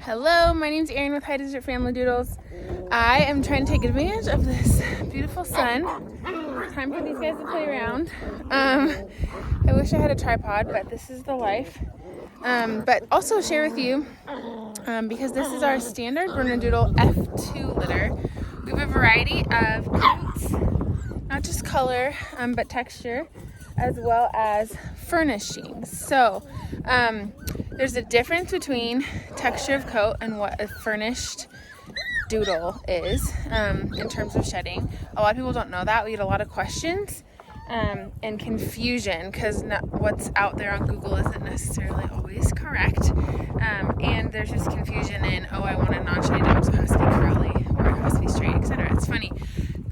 Hello, my name's Erin with High Desert Family Doodles. I am trying to take advantage of this beautiful sun. Time for these guys to play around. I wish I had a tripod, but this is the life. But also share with you, because this is our standard Bernedoodle F2 litter. We have a variety of coats, not just color, but texture, as well as furnishings. So, there's a difference between texture of coat and what a furnished doodle is in terms of shedding. A lot of people don't know that. We get a lot of questions and confusion because what's out there on Google isn't necessarily always correct. And there's just confusion in, I want a non-shady dog, so it has to be curly or it has to be straight, etc. It's funny,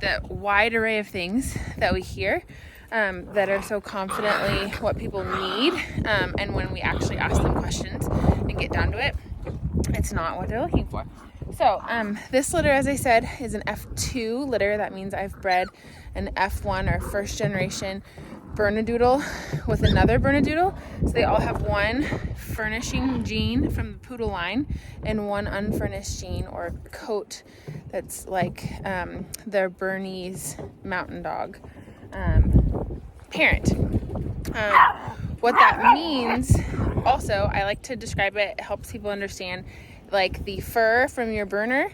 the wide array of things that we hear that are so confidently what people need, and when we actually ask them questions and get down to it, it's not what they're looking for. So this litter, as I said, is an F2 litter. That means I've bred an F1 or first generation Bernedoodle with another Bernedoodle. So they all have one furnishing gene from the poodle line and one unfurnished gene or coat that's like their Bernese mountain dog parent. What that means, also, I like to describe it, it helps people understand, like the fur from your Berner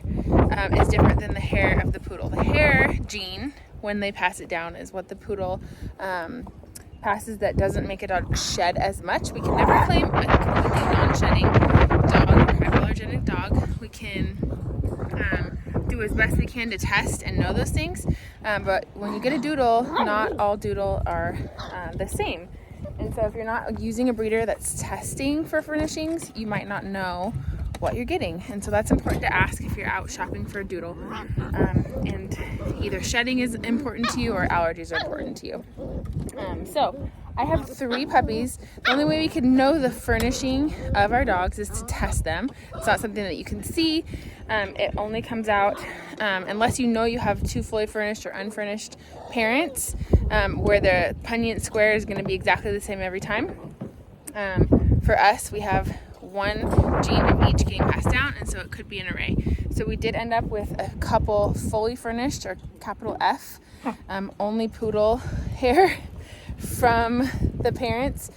is different than the hair of the poodle. The hair gene, when they pass it down, is what the poodle passes that doesn't make a dog shed as much. We can never claim a completely non-shedding dog or hypoallergenic dog. We can do as best we can to test and know those things, but when you get a doodle, not all doodle are the same. And so if you're not using a breeder that's testing for furnishings, you might not know what you're getting. And so that's important to ask if you're out shopping for a doodle. And either shedding is important to you or allergies are important to you. So I have 3 puppies. The only way we can know the furnishing of our dogs is to test them. It's not something that you can see. It only comes out unless you know you have 2 fully furnished or unfurnished parents, where the punient square is going to be exactly the same every time. For us, we have 1 gene of each getting passed down, and so it could be an array. So we did end up with a couple fully furnished, or capital F, only poodle hair from the parents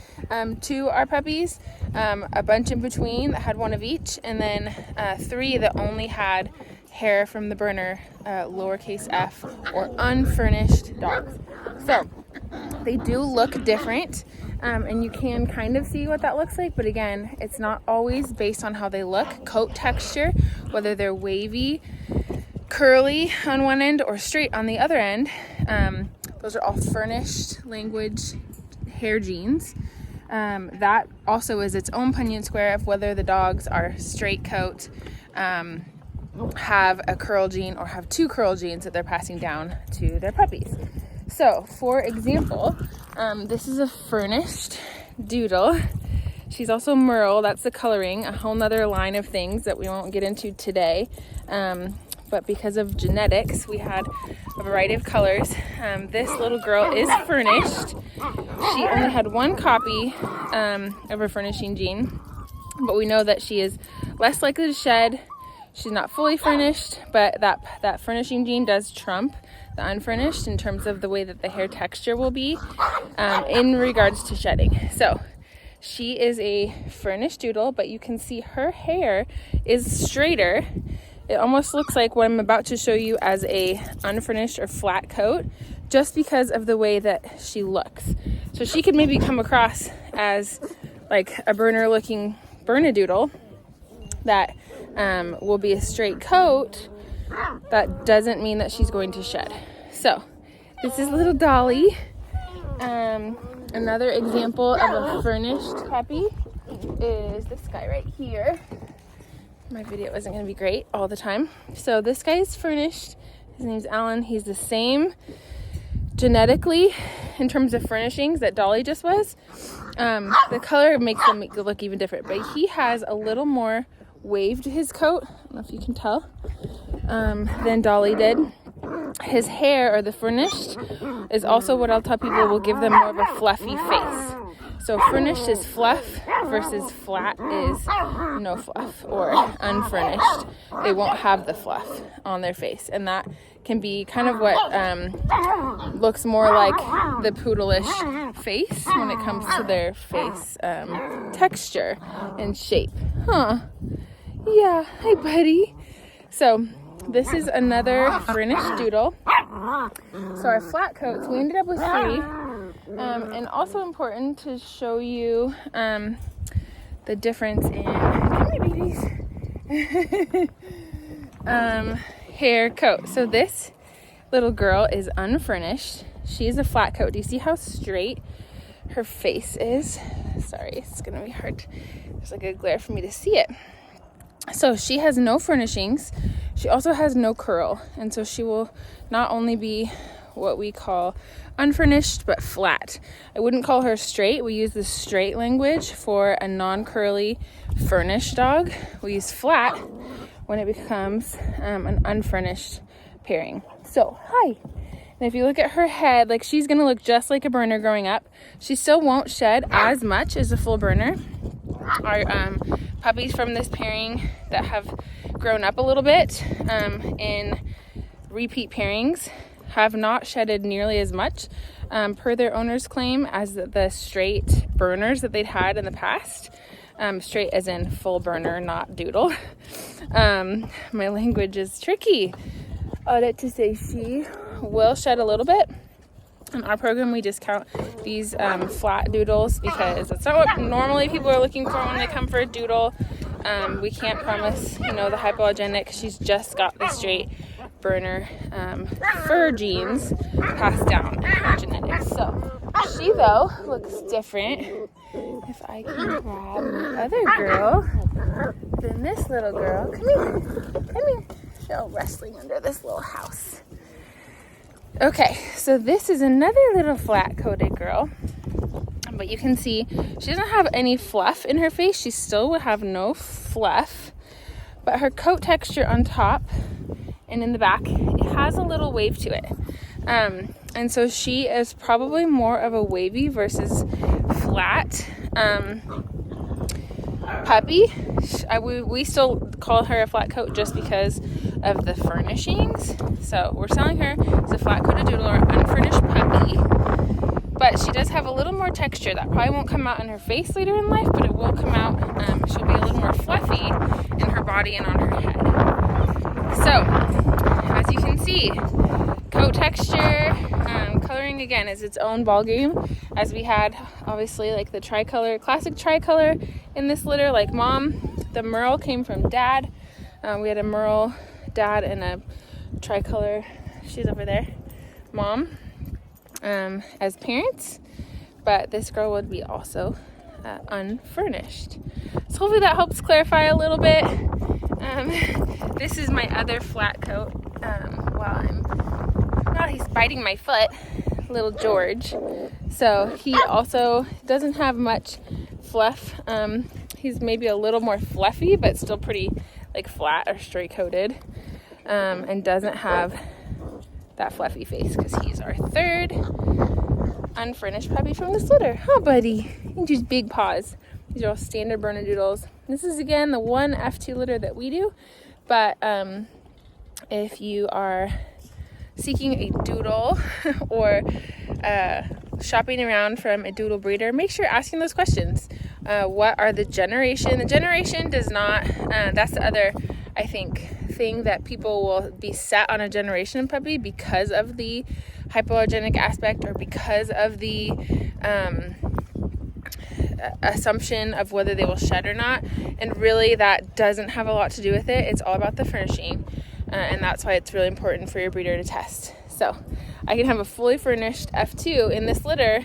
to our puppies, a bunch in between that had 1 of each, and then 3 that only had hair from the Berner, lowercase f, or unfurnished dogs. So they do look different, and you can kind of see what that looks like, but again, it's not always based on how they look. Coat texture, whether they're wavy, curly on one end, or straight on the other end, those are all furnished language hair genes. That also is its own punient square of whether the dogs are straight coat, have a curl gene, or have 2 curl genes that they're passing down to their puppies. So, for example, this is a furnished doodle. She's also Merle, that's the coloring, a whole nother line of things that we won't get into today. But because of genetics, we had a variety of colors. This little girl is furnished. She only had 1 copy of her furnishing gene, but we know that she is less likely to shed. She's not fully furnished, but that furnishing gene does trump the unfurnished in terms of the way that the hair texture will be in regards to shedding. So she is a furnished doodle, but you can see her hair is straighter. It almost looks like what I'm about to show you as a unfurnished or flat coat, just because of the way that she looks. So she could maybe come across as like a Berner looking Bernedoodle that will be a straight coat. That doesn't mean that she's going to shed. So this is little Dolly. Another example of a furnished puppy is this guy right here. My video isn't going to be great all the time. So this guy is furnished. His name's Alan. He's the same genetically in terms of furnishings that Dolly just was. The color makes them look even different, but he has a little more waved his coat, I don't know if you can tell, than Dolly did. His hair, or the furnished, is also what I'll tell people will give them more of a fluffy face. So furnished is fluff versus flat is no fluff, or unfurnished. They won't have the fluff on their face, and that can be kind of what looks more like the poodle-ish face when it comes to their face texture and shape. Huh. Yeah. Hi, buddy. So this is another furnished doodle. So our flat coats, we ended up with 3. And also important to show you the difference in, come here, babies, hair coat. So this little girl is unfurnished. She's a flat coat. Do you see how straight her face is? Sorry, it's gonna be hard. There's like a glare for me to see it. So she has no furnishings. She also has no curl. And so she will not only be what we call unfurnished, but flat. I wouldn't call her straight. We use the straight language for a non-curly furnished dog. We use flat when it becomes an unfurnished pairing. So, hi. And if you look at her head, like she's gonna look just like a Berner growing up. She still won't shed as much as a full Berner. Our puppies from this pairing that have grown up a little bit in repeat pairings have not shedded nearly as much per their owner's claim as the straight Berners that they'd had in the past. Straight as in full Berner, not Doodle. My language is tricky. All that to say, she will shed a little bit. In our program, we discount these flat doodles because that's not what normally people are looking for when they come for a doodle. We can't promise, the hypoallergenic. She's just got the straight Berner fur genes passed down in her genetics. So she, though, looks different. If I can grab the other girl, then this little girl, come here. They're all wrestling under this little house. Okay, so this is another little flat-coated girl, but you can see she doesn't have any fluff in her face. She still will have no fluff, but her coat texture on top and in the back, it has a little wave to it. And so she is probably more of a wavy versus flat puppy. We still call her a flat coat just because of the furnishings. So we're selling her as a flat coated doodle or unfurnished puppy. But she does have a little more texture. That probably won't come out in her face later in life, but it will come out. She'll be a little more fluffy in her body and on her head. So, as you can see, coat texture, coloring again is its own ball game. As we had, obviously, like the tricolor, classic tricolor in this litter, like mom. The Merle came from dad. We had a Merle dad and a tricolor, she's over there, mom, as parents. But this girl would be also unfurnished. So hopefully that helps clarify a little bit. This is my other flat coat. He's biting my foot, little George. So he also doesn't have much fluff. He's maybe a little more fluffy, but still pretty like flat or straight coated, and doesn't have that fluffy face because he's our third unfurnished puppy from this litter. Oh, buddy, you just big paws. These are all standard Bernedoodles. This is again the one F2 litter that we do, but if you are seeking a doodle or shopping around from a doodle breeder, make sure you're asking those questions. What are the generation? The generation does not, that's the other, I think, thing that people will be set on a generation puppy because of the hypoallergenic aspect or because of the assumption of whether they will shed or not. And really that doesn't have a lot to do with it. It's all about the furnishing. And that's why it's really important for your breeder to test. So I can have a fully furnished F2 in this litter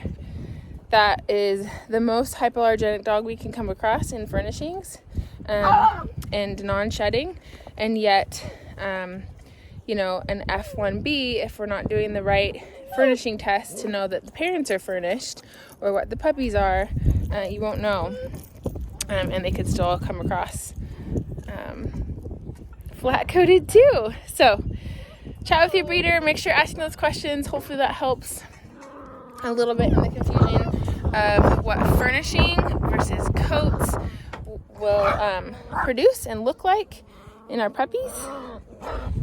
that is the most hypoallergenic dog we can come across in furnishings and non-shedding, and yet an F1B, if we're not doing the right furnishing test to know that the parents are furnished or what the puppies are, you won't know, and they could still come across flat coated too. So chat with your breeder, make sure you're asking those questions. Hopefully that helps a little bit in the confusion. of what furnishing versus coats will produce and look like in our puppies.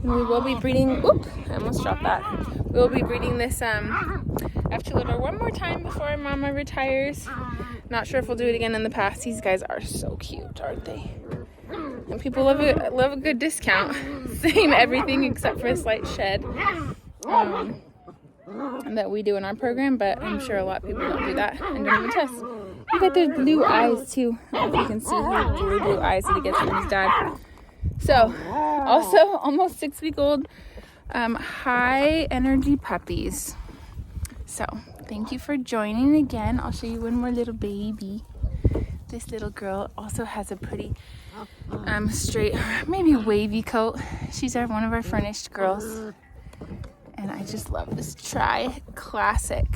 And we will be breeding, I almost dropped that. We will be breeding this F2 litter one more time before Mama retires. Not sure if we'll do it again in the past. These guys are so cute, aren't they? And people love a good discount. Same everything except for a slight shed that we do in our program, but I'm sure a lot of people don't do that and don't even test. Look at those blue eyes too. I don't know if you can see his blue eyes that he gets from his dad. So, also almost 6-week-old high energy puppies. So, thank you for joining again. I'll show you one more little baby. This little girl also has a pretty straight, maybe wavy coat. She's one of our furnished girls. And I just love this classic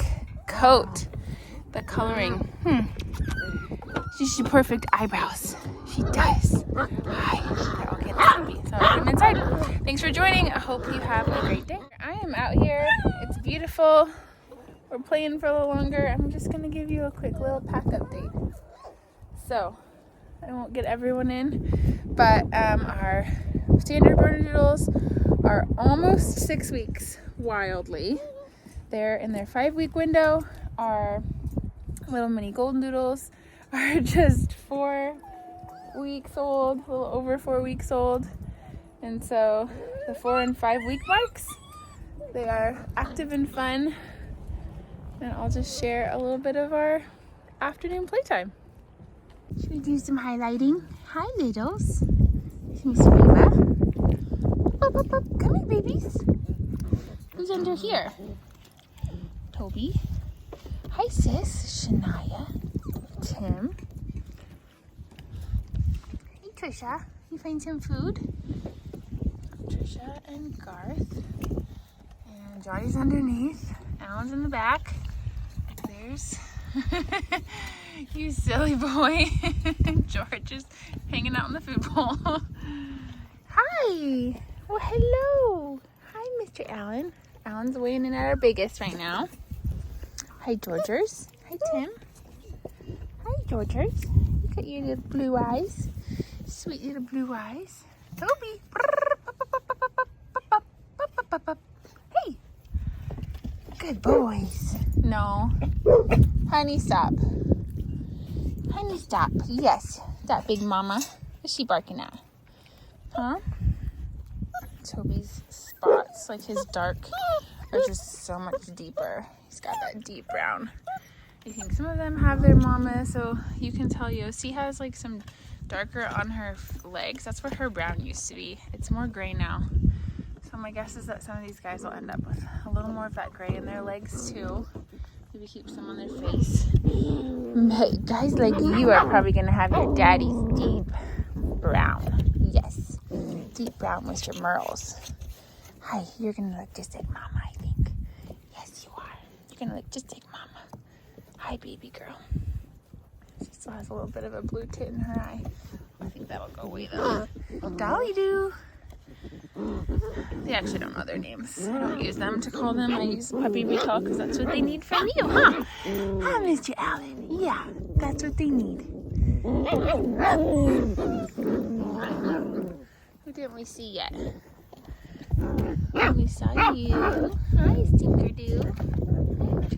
coat. The coloring. She's your perfect eyebrows. She does. Hi. They're all getting happy. So I'm putting inside. Thanks for joining. I hope you have a great day. I am out here. It's beautiful. We're playing for a little longer. I'm just going to give you a quick little pack update. So, I won't get everyone in, but our standard Bernedoodles are almost 6 weeks, wildly. They're in their 5-week window. Our little mini golden doodles are just 4 weeks old, a little over 4 weeks old. And so the 4 and 5 week marks, they are active and fun. And I'll just share a little bit of our afternoon playtime. Should we do some highlighting? Hi, littles. Miss Reba. Come here, babies. Who's under here? Toby. Hi, sis. Shania. Tim. Hey, Trisha. You find some food? Trisha and Garth. And Johnny's underneath. Alan's in the back. There's you silly boy. George is hanging out in the food bowl. Hi. Oh, hello. Hi, Mr. Alan. Alan's weighing in at our biggest right now. Hi, Georgers. Hi, Tim. Hi, Georgers. Look at your little blue eyes. Sweet little blue eyes. Toby. Hey. Good boys. No. Honey, stop. Honey, stop. Yes. That big mama. What's she barking at? Huh? Toby's spots, like his dark, are just so much deeper. He's got that deep brown. I think some of them have their mama, so you can tell Yossi has like some darker on her legs. That's where her brown used to be. It's more gray now. So my guess is that some of these guys will end up with a little more of that gray in their legs too. Maybe keep some on their face. But guys like you are probably going to have your daddy's deep brown. Yes. Deep brown with your merles. Hi, you're going to look just like mama, I think. Yes, you are. You're going to look just like mama. Hi, baby girl. She still has a little bit of a blue tint in her eye. I think that'll go away though. Dolly Doo. They actually don't know their names. I don't use them to call them. I use puppy recall because that's what they need from you, huh? Huh, Mr. Allen? Yeah, that's what they need. Who didn't we see yet? We saw you. Hi, Stinker-Doo.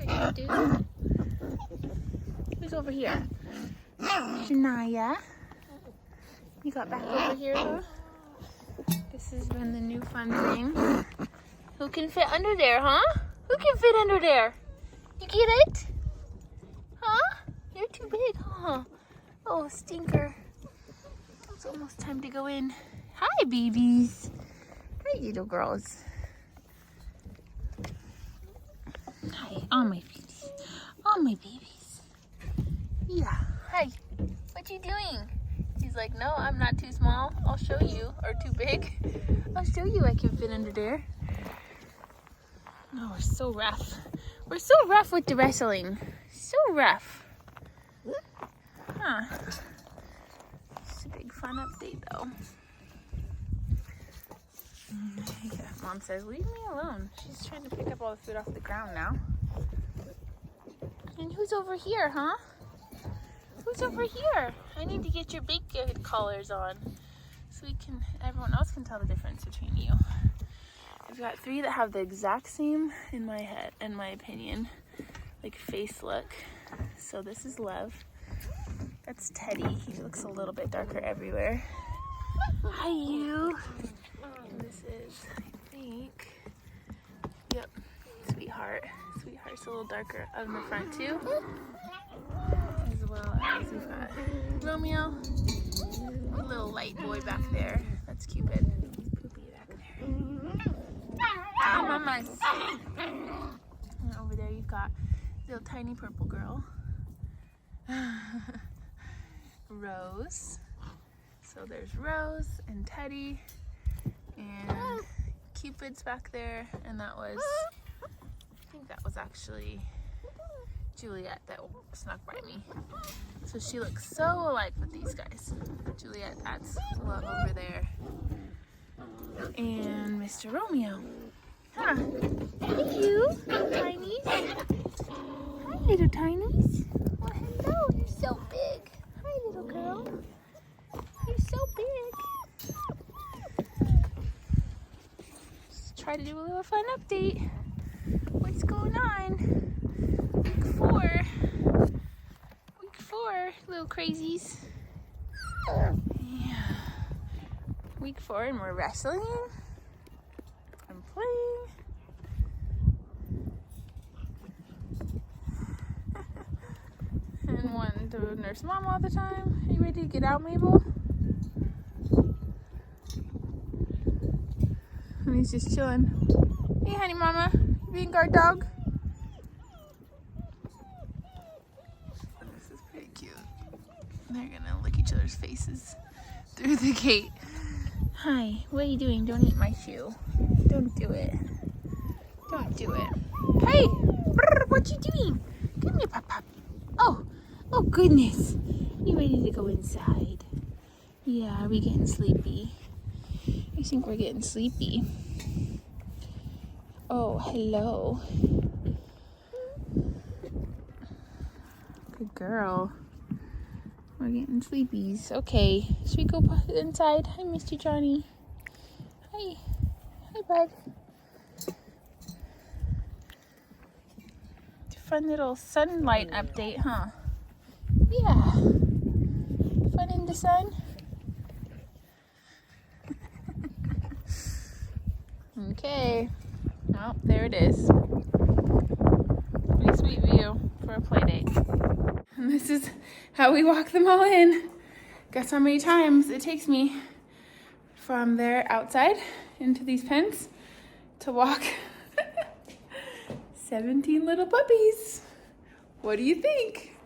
Hi, Tricker-Doo. Who's over here? Shania. You got back over here, huh? This has been the new fun thing. Who can fit under there, huh? Who can fit under there? You get it? Huh? You're too big, huh? Oh, Stinker. It's almost time to go in. Hi, babies. Hi, little girls. Hi, all my babies. All my babies. Yeah. Hi. What you doing? He's like, no, I'm not too small. I'll show you. Or too big. I'll show you I can fit under there. Oh, we're so rough. We're so rough with the wrestling. So rough. Huh. It's a big fun update, though. Yeah, Mom says, leave me alone. She's trying to pick up all the food off the ground now. And who's over here, huh? Who's over here? I need to get your big good collars on so everyone else can tell the difference between you. I've got 3 that have the exact same, in my opinion, like face look. So this is Love. That's Teddy. He looks a little bit darker everywhere. Hi, you. And this is, I think, yep, Sweetheart. Sweetheart's a little darker on the front too. As well as we've got Romeo, a little light boy back there. That's Cupid. Poopy back there. Oh, mamas. And over there you've got little tiny purple girl. Rose. So there's Rose and Teddy and Cupid's back there, and I think that was actually Juliet that snuck by me. So she looks so alike with these guys. Juliet, that's Love over there. And Mr. Romeo. Huh. Hey you, little tinies. Hi, little tinies. Oh, hello, you're so big. Hi, little girl. You're so big. Just try to do a little fun update. What's going on? Week four, little crazies. Yeah. Week 4, and we're wrestling. I'm playing. And wanting to nurse Mom all the time. Are you ready to get out, Mabel? And he's just chilling. Hey, honey mama. You being guard dog? This is pretty cute. They're gonna lick each other's faces through the gate. Hi, what are you doing? Don't eat my shoe. Don't do it. Don't do it. Hey, what you doing? Come here, Pop Pop. Oh goodness. You ready to go inside? Yeah, are we getting sleepy? I think we're getting sleepy. Oh, hello. Good girl. We're getting sleepies. Okay, should we go inside? Hi, Mr. Johnny. Hi. Hi, bud. Fun little sunlight update, huh? Yeah. Fun in the sun. Okay. Oh, there it is. Pretty sweet view for a play date. And this is how we walk them all in. Guess how many times it takes me from there outside into these pens to walk 17 little puppies. What do you think?